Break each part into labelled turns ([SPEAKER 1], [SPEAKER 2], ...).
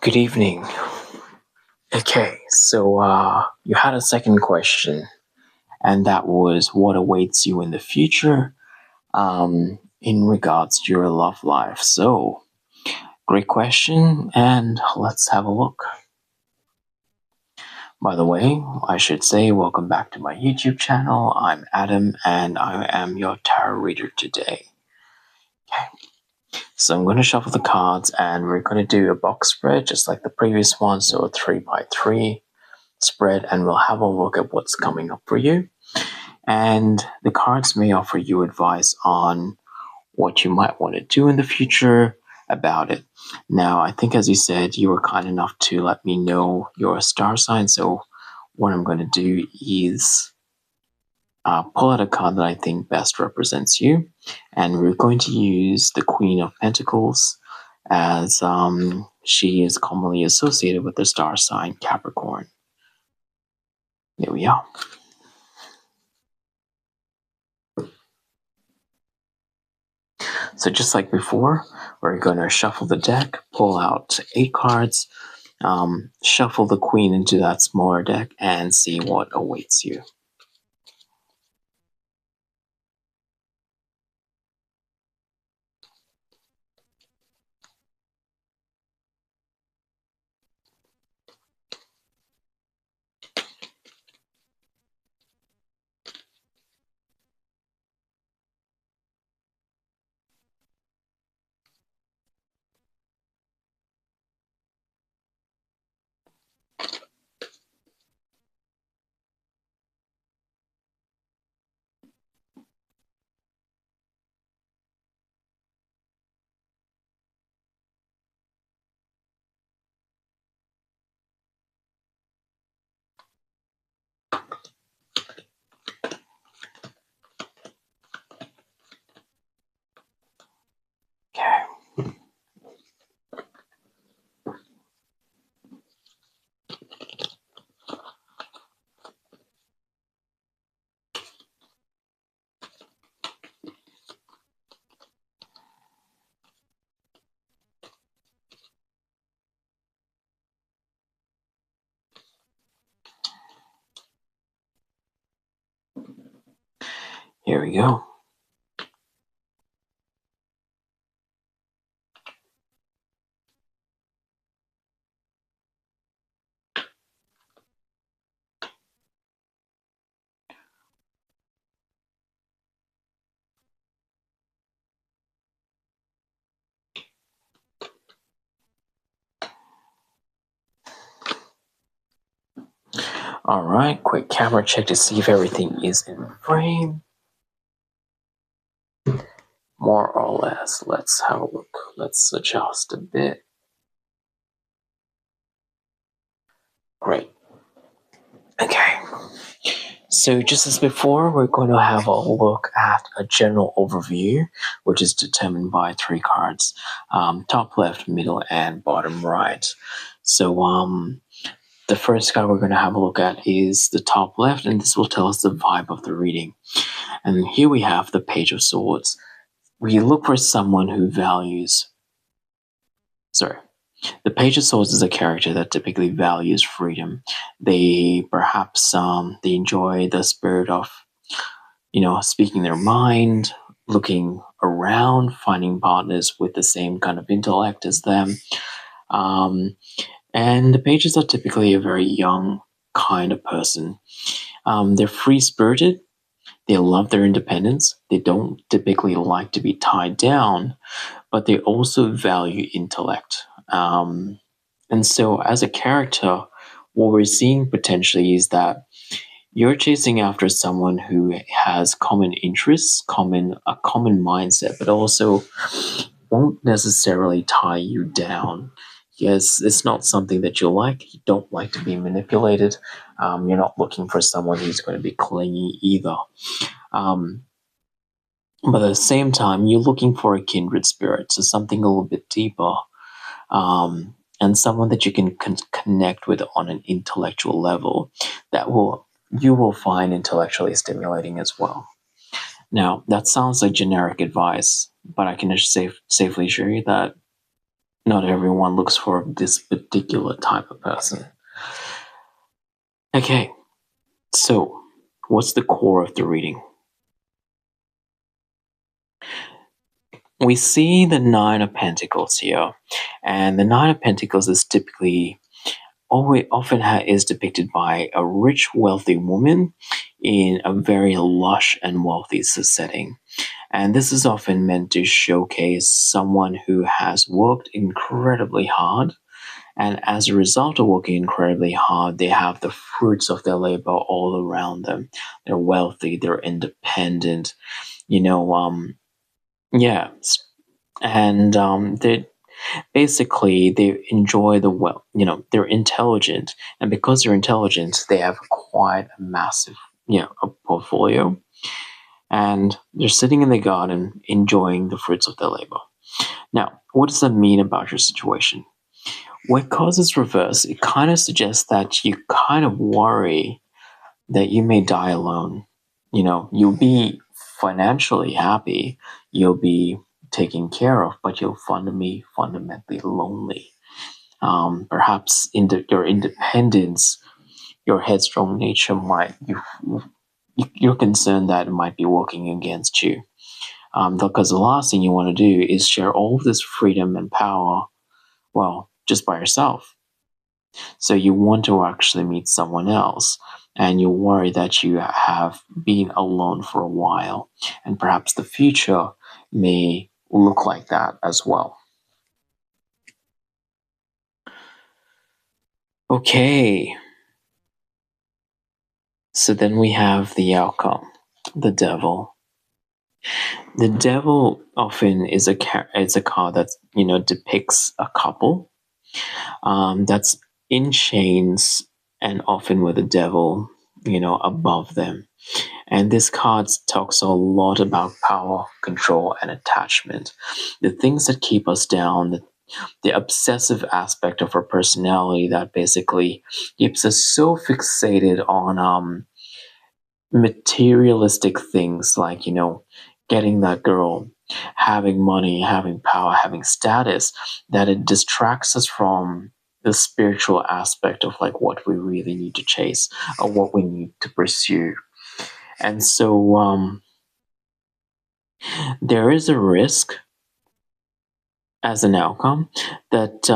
[SPEAKER 1] Good evening. Okay, so you had a second question, and that was what awaits you in the future in regards to your love life. So, great question, and let's have a look. By the way, I should say, welcome back to my YouTube channel. I'm Adam, and I am your tarot reader today. Okay, so I'm going to shuffle the cards, and we're going to do a box spread just like the previous one, so a 3x3 spread, and we'll have a look at what's coming up for you. And the cards may offer you advice on what you might want to do in the future about it. Now, I think, as you said, you were kind enough to let me know your star sign. So, what I'm going to do is pull out a card that I think best represents you. And we're going to use the Queen of Pentacles, as she is commonly associated with the star sign Capricorn. There we are. So just like before, we're going to shuffle the deck, pull out 8 cards, shuffle the queen into that smaller deck, and see what awaits you. Okay. Here we go. Alright, quick camera check to see if everything is in frame. More or less. Let's have a look. Let's adjust a bit. Great. Okay. So just as before, we're going to have a look at a general overview, which is determined by 3 cards, top left, middle, and bottom right. So the first card we're going to have a look at is the top left, and this will tell us the vibe of the reading. And here we have the Page of Swords. We look for someone who values... The Page of Swords is a character that typically values freedom. They perhaps they enjoy the spirit of, speaking their mind, looking around, finding partners with the same kind of intellect as them. And the pages are typically a very young kind of person. They're free-spirited. They love their independence. They don't typically like to be tied down, but they also value intellect. And so as a character, what we're seeing potentially is that you're chasing after someone who has common interests, a common mindset, but also won't necessarily tie you down. Yes, it's not something that you like. You don't like to be manipulated. You're not looking for someone who's going to be clingy either. But at the same time, you're looking for a kindred spirit, so something a little bit deeper, and someone that you can connect with on an intellectual level that you will find intellectually stimulating as well. Now, that sounds like generic advice, but I can just safely assure you that Not everyone looks for this particular type of person. Okay, so what's the core of the reading? We see the Nine of Pentacles here, and the Nine of Pentacles is typically always often is depicted by a rich, wealthy woman in a very lush and wealthy setting. And this is often meant to showcase someone who has worked incredibly hard. And as a result of working incredibly hard, they have the fruits of their labor all around them. They're wealthy, they're independent, you know, yeah. And they basically they enjoy the well, they're intelligent. And because they're intelligent, they have quite a massive, a portfolio. And they're sitting in the garden enjoying the fruits of their labor. Now, what does that mean about your situation? When cause is reversed, it kind of suggests that you kind of worry that you may die alone. You'll be financially happy, you'll be taken care of, but you'll fundamentally lonely. Perhaps your independence, your headstrong nature you're concerned that it might be working against you. Because the last thing you want to do is share all of this freedom and power, well, just by yourself. So you want to actually meet someone else, and you worry that you have been alone for a while, and perhaps the future may look like that as well. Okay, so then we have the outcome, the devil. The devil often is a card that depicts a couple that's in chains and often with the devil above them. And this card talks a lot about power, control, and attachment. The things that keep us down, the obsessive aspect of our personality that basically keeps us so fixated on materialistic things like, getting that girl, having money, having power, having status, that it distracts us from the spiritual aspect of like what we really need to chase or what we need to pursue. And so there is a risk as an outcome that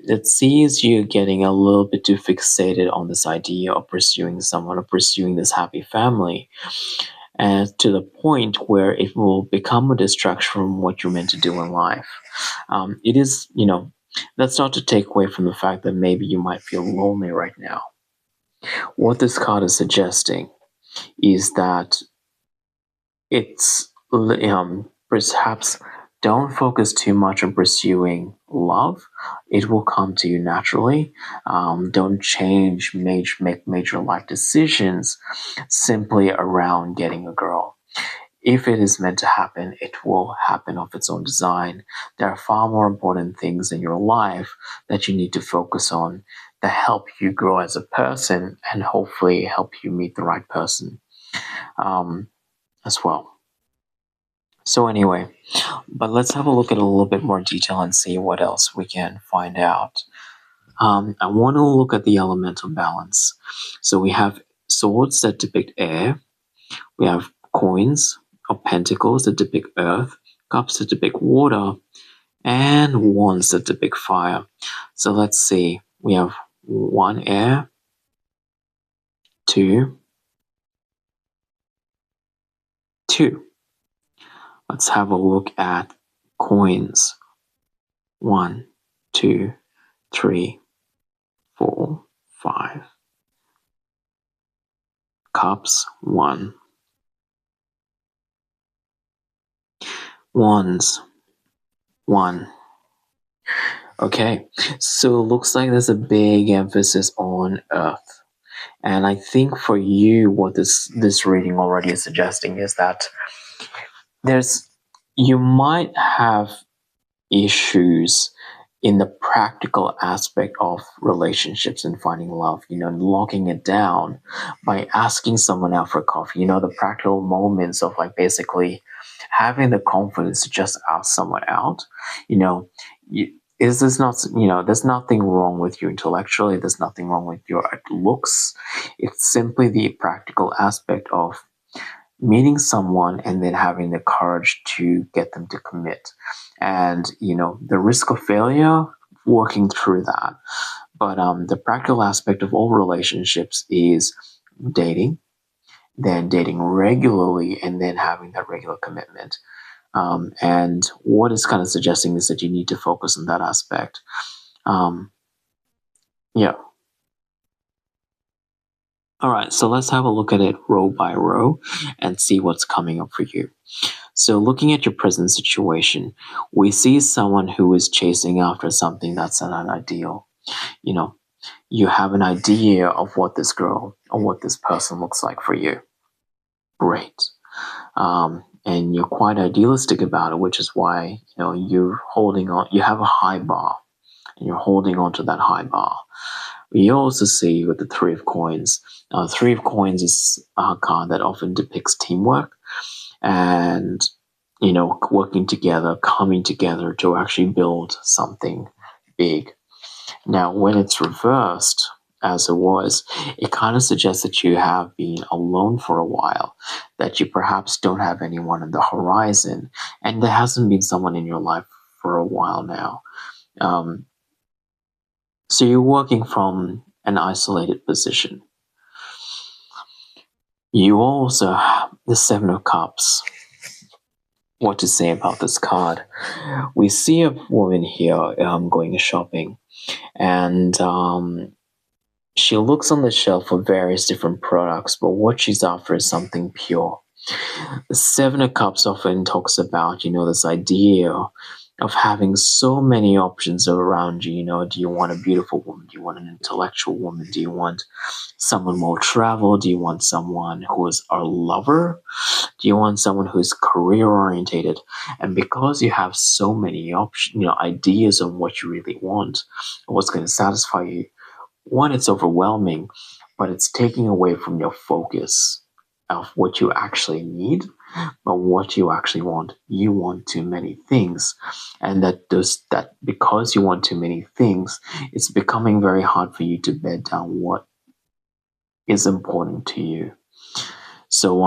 [SPEAKER 1] it sees you getting a little bit too fixated on this idea of pursuing someone or pursuing this happy family, and to the point where it will become a distraction from what you're meant to do in life. It is, that's not to take away from the fact that maybe you might feel lonely right now. What this card is suggesting is that it's perhaps don't focus too much on pursuing love. It will come to you naturally. Don't make major life decisions simply around getting a girl. If it is meant to happen, it will happen of its own design. There are far more important things in your life that you need to focus on that help you grow as a person and hopefully help you meet the right person as well. So anyway, but let's have a look at a little bit more detail and see what else we can find out. I want to look at the elemental balance. So we have swords that depict air. We have coins or pentacles that depict earth. Cups that depict water. And wands that depict fire. So let's see. We have 1 air, 2, 2. Let's have a look at coins. 1, 2, 3, 4, 5. Cups, 1. Wands, 1. Okay, so it looks like there's a big emphasis on earth. And I think for you, what this reading already is suggesting is that you might have issues in the practical aspect of relationships and finding love, locking it down by asking someone out for coffee, the practical moments of like basically having the confidence to just ask someone out. is this not, there's nothing wrong with you intellectually, there's nothing wrong with your looks. It's simply the practical aspect of meeting someone and then having the courage to get them to commit. And, the risk of failure, working through that. But the practical aspect of all relationships is dating, then dating regularly, and then having that regular commitment. And what is kind of suggesting is that you need to focus on that aspect. Um, yeah. All right, so let's have a look at it row by row and see what's coming up for you. So, looking at your present situation, we see someone who is chasing after something that's not ideal. You know, you have an idea of what this girl or what this person looks like for you. Great. And you're quite idealistic about it, which is why, you're holding on, you have a high bar and you're holding on to that high bar. You also see with the Three of Coins, Three of Coins is a card that often depicts teamwork and, working together, coming together to actually build something big. Now, when it's reversed, as it was, it kind of suggests that you have been alone for a while, that you perhaps don't have anyone on the horizon, and there hasn't been someone in your life for a while now. So you're working from an isolated position. You also have the Seven of Cups. What to say about this card? We see a woman here going shopping, and she looks on the shelf for various different products, but what she's after is something pure. The Seven of Cups often talks about, this idea of having so many options around you. Do you want a beautiful woman? Do you want an intellectual woman? Do you want someone more travel? Do you want someone who is a lover? Do you want someone who is career orientated? And because you have so many options, ideas on what you really want, what's going to satisfy you, one, it's overwhelming, but it's taking away from your focus of what you actually need, but what you actually want. You want too many things, and that because you want too many things, it's becoming very hard for you to bed down what is important to you. So,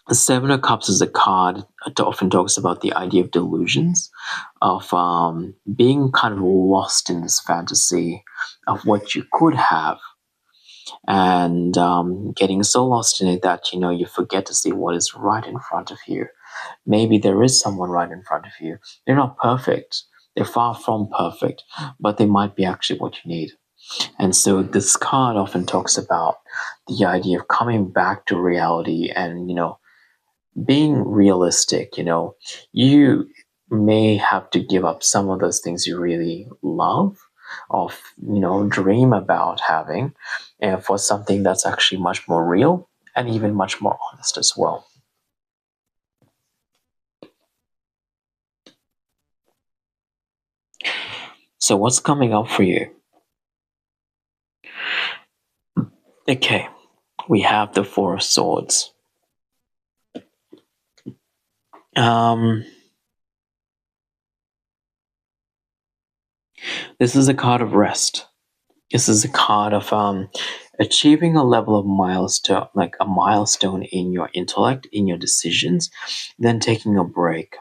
[SPEAKER 1] the Seven of Cups is a card that often talks about the idea of delusions, of being kind of lost in this fantasy of what you could have, and getting so lost in it that you forget to see what is right in front of you. Maybe there is someone right in front of you. They're not perfect. They're far from perfect, but they might be actually what you need. And so this card often talks about the idea of coming back to reality and, being realistic. You may have to give up some of those things you really love or, dream about having, and for something that's actually much more real and even much more honest as well. So what's coming up for you? Okay, we have the Four of Swords. This is a card of rest. This is a card of achieving a level of milestone, like a milestone in your intellect, in your decisions, then taking a break.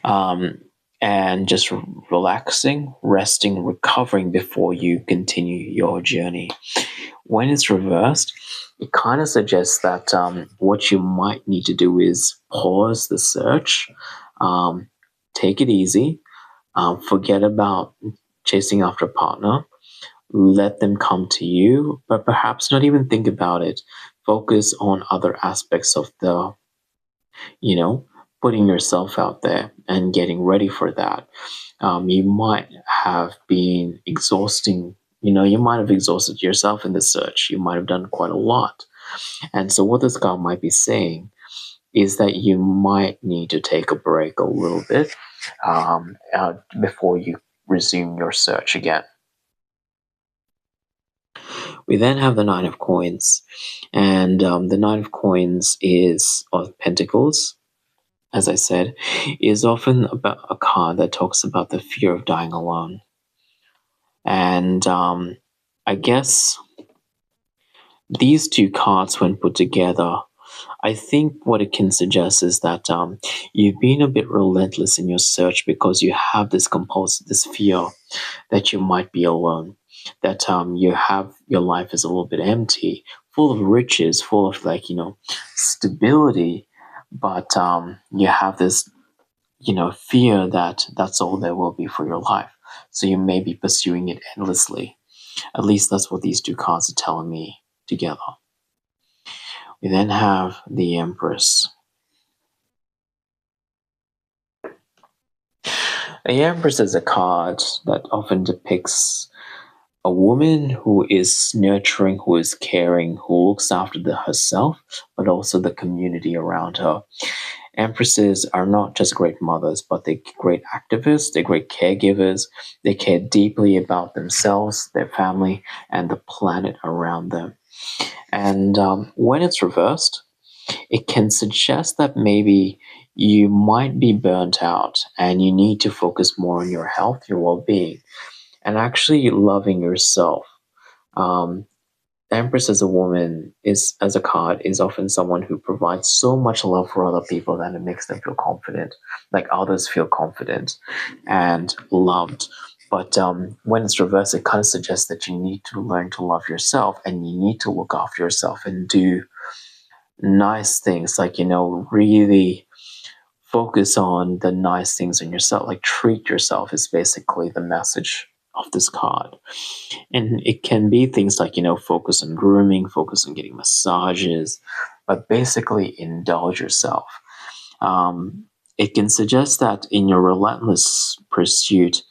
[SPEAKER 1] And just relaxing, resting, recovering before you continue your journey. When it's reversed, it kind of suggests that what you might need to do is pause the search, take it easy, forget about chasing after a partner, let them come to you, but perhaps not even think about it. Focus on other aspects of the, putting yourself out there and getting ready for that. You might have been exhausting, you might have exhausted yourself in the search. You might have done quite a lot. And so what this card might be saying is that you might need to take a break a little bit before you resume your search again. We then have the Nine of Coins, and the Nine of Coins is of Pentacles, as I said, is often about a card that talks about the fear of dying alone. And I guess these two cards, when put together, I think what it can suggest is that you've been a bit relentless in your search because you have this fear that you might be alone, that you have your life is a little bit empty, full of riches, full of stability, but you have this fear that that's all there will be for your life. So you may be pursuing it endlessly. At least that's what these two cards are telling me together. We then have the Empress. The Empress is a card that often depicts a woman who is nurturing, who is caring, who looks after herself, but also the community around her. Empresses are not just great mothers, but they're great activists, they're great caregivers. They care deeply about themselves, their family, and the planet around them. And when it's reversed, it can suggest that maybe you might be burnt out and you need to focus more on your health, your well-being, and actually loving yourself. Um, Empress as a woman as a card is often someone who provides so much love for other people that it makes them feel confident, like others feel confident and loved. But when it's reversed, it kind of suggests that you need to learn to love yourself and you need to look after yourself and do nice things, like, really focus on the nice things in yourself, like treat yourself is basically the message of this card. And it can be things like, focus on grooming, focus on getting massages, but basically indulge yourself. It can suggest that in your relentless pursuit,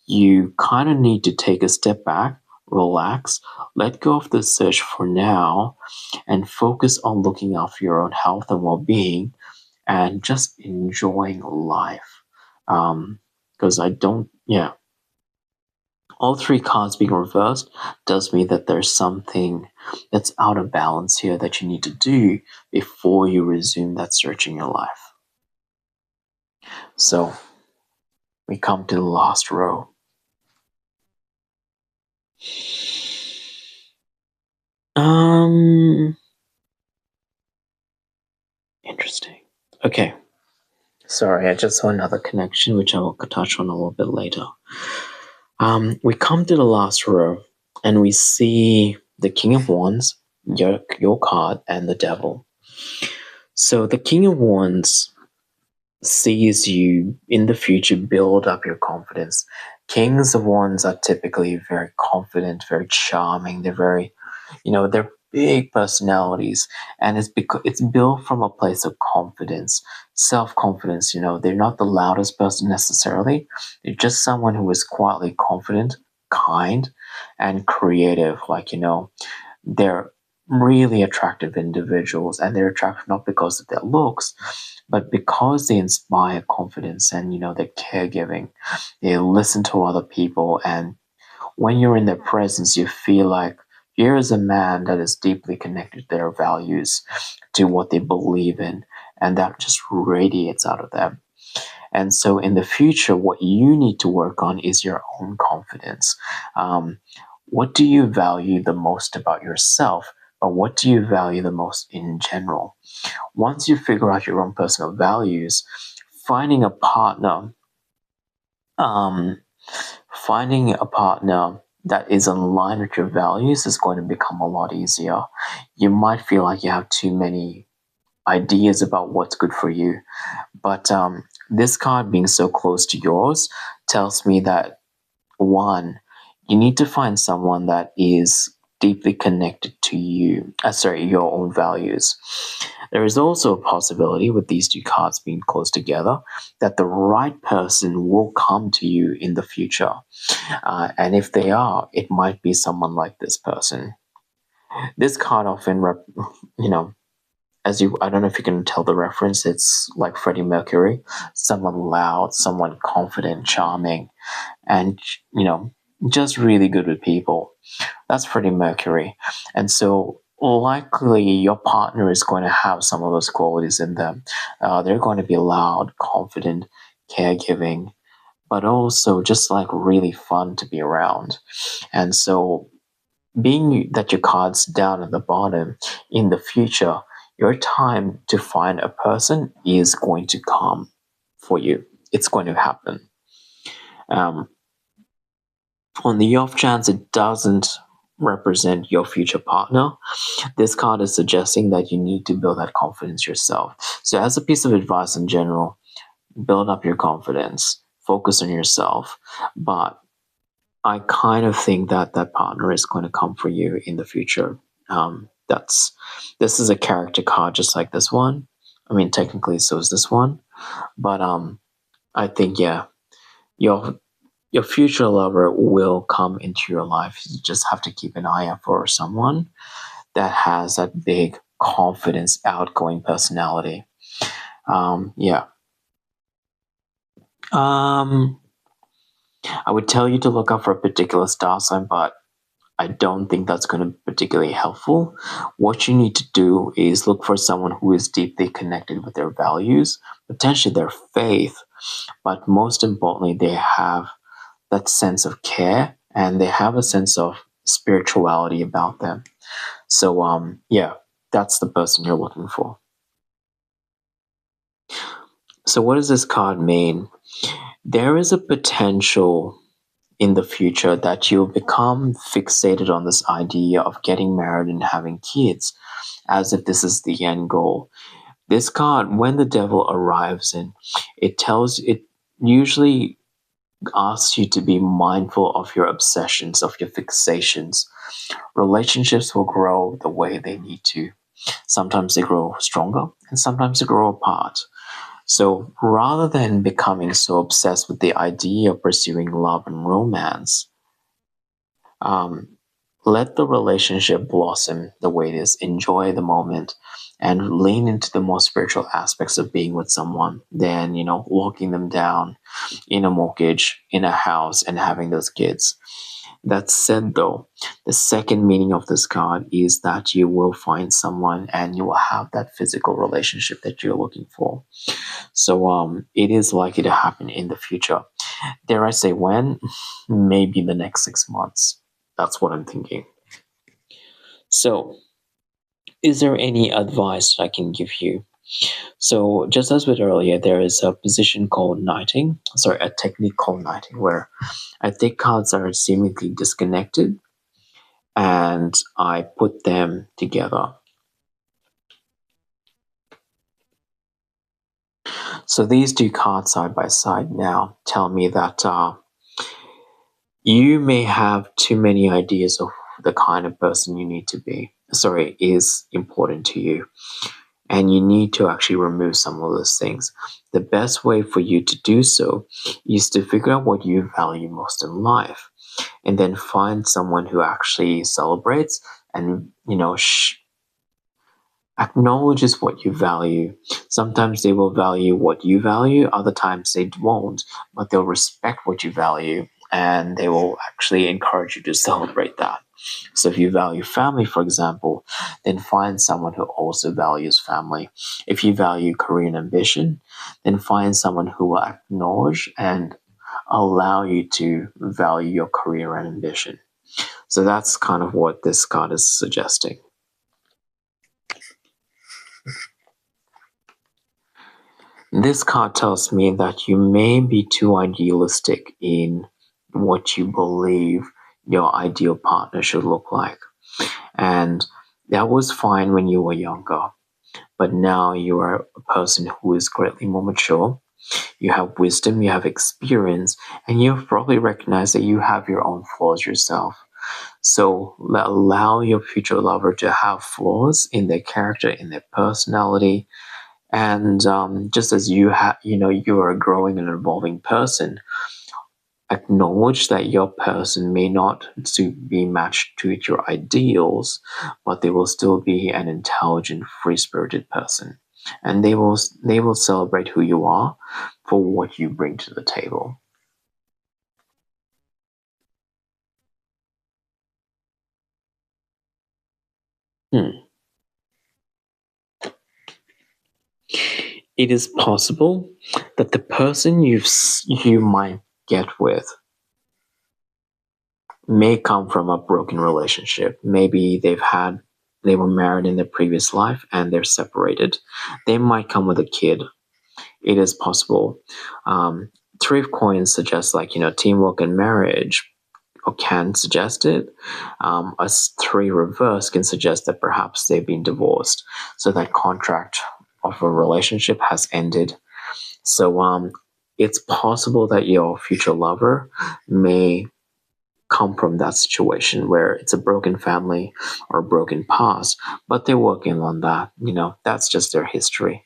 [SPEAKER 1] you kind of need to take a step back, relax, let go of the search for now, and focus on looking after your own health and well-being and just enjoying life. Because all three cards being reversed does mean that there's something that's out of balance here that you need to do before you resume that search in your life. So we come to the last row. Interesting. Okay. Sorry, I just saw another connection, which I will touch on a little bit later. We come to the last row, and we see the King of Wands, your card, and the Devil. So the King of Wands sees you in the future build up your confidence. Kings of Wands are typically very confident, very charming. They're very, they're big personalities, and it's built from a place of confidence, self-confidence. They're not the loudest person necessarily. They're just someone who is quietly confident, kind, and creative. They're really attractive individuals, and they're attractive not because of their looks, but because they inspire confidence and their caregiving. They listen to other people, and when you're in their presence, you feel like here is a man that is deeply connected to their values, to what they believe in, and that just radiates out of them. And so in the future, what you need to work on is your own confidence. What do you value the most about yourself? But what do you value the most in general? Once you figure out your own personal values, finding a partner, finding a partner that is in line with your values is going to become a lot easier. You might feel like you have too many ideas about what's good for you, but this card being so close to yours tells me that, one, you need to find someone that is deeply connected to your own values. There is also a possibility with these two cards being close together that the right person will come to you in the future. And if they are, it might be someone like this person. This card often, I don't know if you can tell the reference, it's like Freddie Mercury, someone loud, someone confident, charming, and, just really good with people. That's Freddie Mercury. And so likely your partner is going to have some of those qualities in them. They're going to be loud, confident, caregiving, but also just like really fun to be around. And so, being that your card's down at the bottom, in the future, your time to find a person is going to come for you. It's going to happen. Um, on the off chance it doesn't represent your future partner, this card is suggesting that you need to build that confidence yourself. So, as a piece of advice in general, build up your confidence, focus on yourself. But I kind of think that that partner is going to come for you in the future. That's This is a character card, just like this one. I mean, technically, so is this one. But I think yeah, your your future lover will come into your life. You just have to keep an eye out for someone that has that big confidence, outgoing personality. Yeah. Um, I would tell you to look out for a particular star sign, but I don't think that's going to be particularly helpful. What you need to do is look for someone who is deeply connected with their values, potentially their faith, but most importantly, they have that sense of care and they have a sense of spirituality about them. So, yeah, that's the person you're looking for. So, what does this card mean? There is a potential in the future that you'll become fixated on this idea of getting married and having kids as if this is the end goal. This card, when the devil arrives in, it usually asks you to be mindful of your obsessions, of your fixations. Relationships will grow the way they need to. Sometimes they grow stronger and sometimes they grow apart. So rather than becoming so obsessed with the idea of pursuing love and romance, um, let the relationship blossom the way it is. Enjoy the moment and lean into the more spiritual aspects of being with someone than, locking them down in a mortgage, in a house, and having those kids. That said, though, the second meaning of this card is that you will find someone and you will have that physical relationship that you're looking for. So, it is likely to happen in the future. Dare I say when? Maybe the next 6 months. That's what I'm thinking. So, is there any advice that I can give you? So, just as with earlier, there is a position called knighting, sorry, a technique called knighting, where I take cards that are seemingly disconnected and I put them together. So, these two cards side by side now tell me that you may have too many ideas of the kind of person you need to be. Sorry, is important to you. And you need to actually remove some of those things. The best way for you to do so is to figure out what you value most in life and then find someone who actually celebrates and, acknowledges what you value. Sometimes they will value what you value, other times they won't, but they'll respect what you value and they will actually encourage you to celebrate that. So if you value family, for example, then find someone who also values family. If you value career and ambition, then find someone who will acknowledge and allow you to value your career and ambition. So that's kind of what this card is suggesting. This card tells me that you may be too idealistic in what you believe your ideal partner should look like. And that was fine when you were younger, but now you are a person who is greatly more mature. You have wisdom, you have experience, and you've probably recognized that you have your own flaws yourself. So allow your future lover to have flaws in their character, in their personality, and just as you are a growing and evolving person, acknowledge that your person may not be matched to your ideals, but they will still be an intelligent, free-spirited person, and they will celebrate who you are for what you bring to the table. Hmm. It is possible that the person you might get with may come from a broken relationship. Maybe they were married in their previous life and they're separated. They might come with a kid. It is possible. Um, Three of Coins suggests, like, teamwork and marriage, or can suggest it. A three reverse can suggest that perhaps they've been divorced, so that contract of a relationship has ended. So it's possible that your future lover may come from that situation where it's a broken family or a broken past, but they're working on that. That's just their history.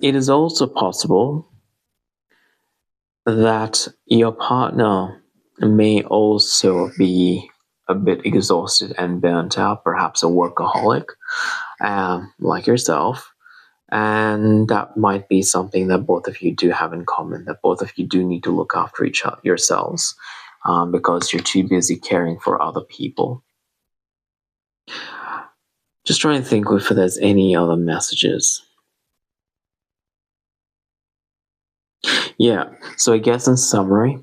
[SPEAKER 1] It is also possible that your partner may also be a bit exhausted and burnt out, perhaps a workaholic, like yourself. And that might be something that both of you do have in common, that both of you do need to look after yourselves, because you're too busy caring for other people. Just trying to think if there's any other messages. Yeah, so I guess in summary,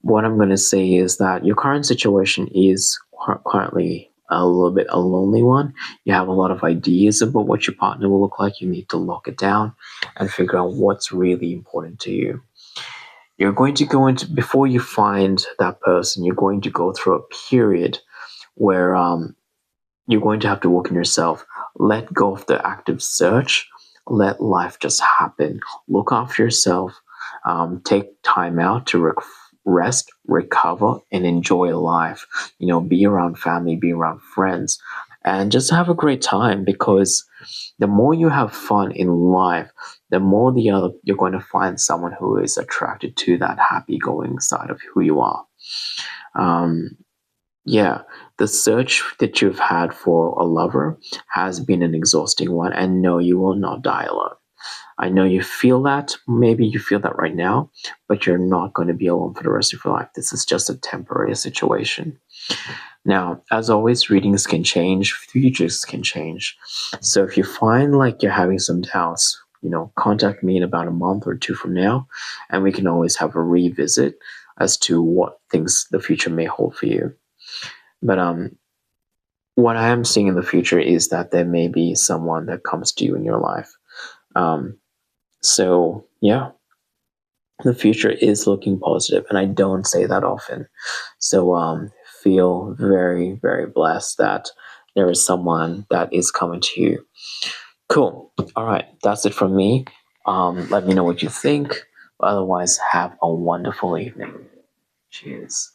[SPEAKER 1] what I'm going to say is that your current situation is currently a little bit a lonely one. You have a lot of ideas about what your partner will look like. You need to lock it down and figure out what's really important to you. You're going to go into, before you find that person, you're going to go through a period where you're going to have to work on yourself. Let go of the active search. Let life just happen. Look after yourself. Take time out to rest, recover, and enjoy life. Be around family, be around friends, and just have a great time, because the more you have fun in life, the more you're going to find someone who is attracted to that happy going side of who you are. Um, yeah, the search that you've had for a lover has been an exhausting one, and no, you will not die alone. I know you feel that. Maybe you feel that right now, but you're not going to be alone for the rest of your life. This is just a temporary situation. Now, as always, readings can change, futures can change. So if you find like you're having some doubts, contact me in about a month or two from now, and we can always have a revisit as to what things the future may hold for you. But what I am seeing in the future is that there may be someone that comes to you in your life. Um, so yeah, the future is looking positive, and I don't say that often. So feel very, very blessed that there is someone that is coming to you. Cool. All right, that's it from me. Let me know what you think. Otherwise, have a wonderful evening. Cheers.